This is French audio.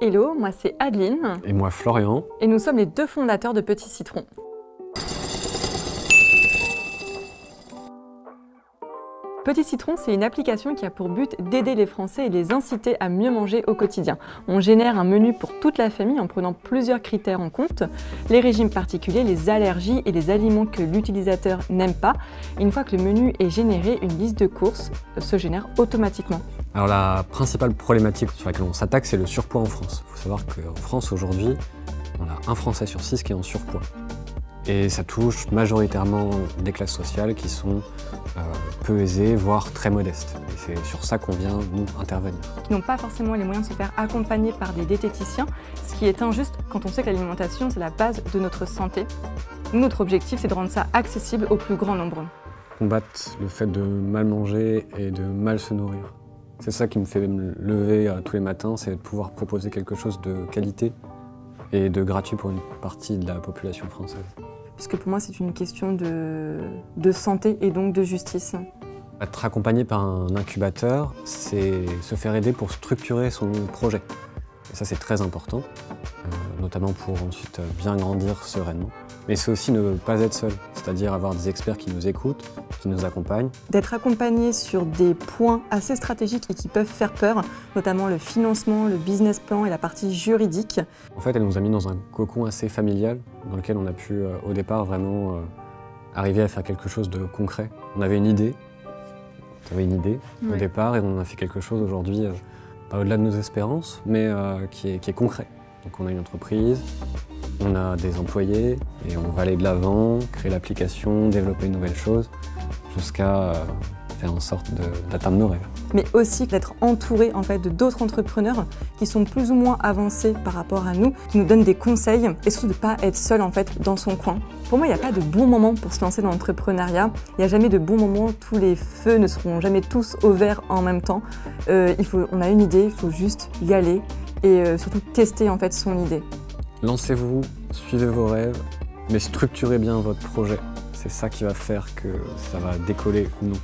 Hello, moi c'est Adeline. Et moi Florian. Et nous sommes les deux fondateurs de Petit Citron. Petit Citron, c'est une application qui a pour but d'aider les Français et les inciter à mieux manger au quotidien. On génère un menu pour toute la famille en prenant plusieurs critères en compte, les régimes particuliers, les allergies et les aliments que l'utilisateur n'aime pas. Et une fois que le menu est généré, une liste de courses se génère automatiquement. Alors la principale problématique sur laquelle on s'attaque, c'est le surpoids en France. Il faut savoir qu'en France aujourd'hui, on a un Français sur 6 qui est en surpoids. Et ça touche majoritairement des classes sociales qui sont peu aisées, voire très modestes. Et c'est sur ça qu'on vient, nous, intervenir. Qui n'ont pas forcément les moyens de se faire accompagner par des diététiciens, ce qui est injuste quand on sait que l'alimentation, c'est la base de notre santé. Nous, notre objectif, c'est de rendre ça accessible au plus grand nombre. Combattre le fait de mal manger et de mal se nourrir. C'est ça qui me fait me lever tous les matins, c'est de pouvoir proposer quelque chose de qualité et de gratuit pour une partie de la population française. Puisque pour moi, c'est une question de santé et donc de justice. Être accompagné par un incubateur, c'est se faire aider pour structurer son projet. Et ça, c'est très important, notamment pour ensuite bien grandir sereinement. Mais c'est aussi ne pas être seul, c'est-à-dire avoir des experts qui nous écoutent, qui nous accompagnent. D'être accompagné sur des points assez stratégiques et qui peuvent faire peur, notamment le financement, le business plan et la partie juridique. En fait, elle nous a mis dans un cocon assez familial, dans lequel on a pu, au départ, vraiment arriver à faire quelque chose de concret. On avait une idée, au départ, et on a fait quelque chose aujourd'hui, pas au-delà de nos espérances, mais qui est concret. Donc on a une entreprise, on a des employés, et on va aller de l'avant, créer l'application, développer de nouvelles choses, jusqu'à faire en sorte d'atteindre nos rêves. Mais aussi d'être entouré en fait, d'autres entrepreneurs qui sont plus ou moins avancés par rapport à nous, qui nous donnent des conseils, et surtout de ne pas être seul en fait, dans son coin. Pour moi, il n'y a pas de bon moment pour se lancer dans l'entrepreneuriat. Il n'y a jamais de bon moment, tous les feux ne seront jamais tous au vert en même temps. On a une idée, il faut juste y aller et surtout tester en fait, son idée. Lancez-vous, suivez vos rêves, mais structurez bien votre projet. C'est ça qui va faire que ça va décoller ou non.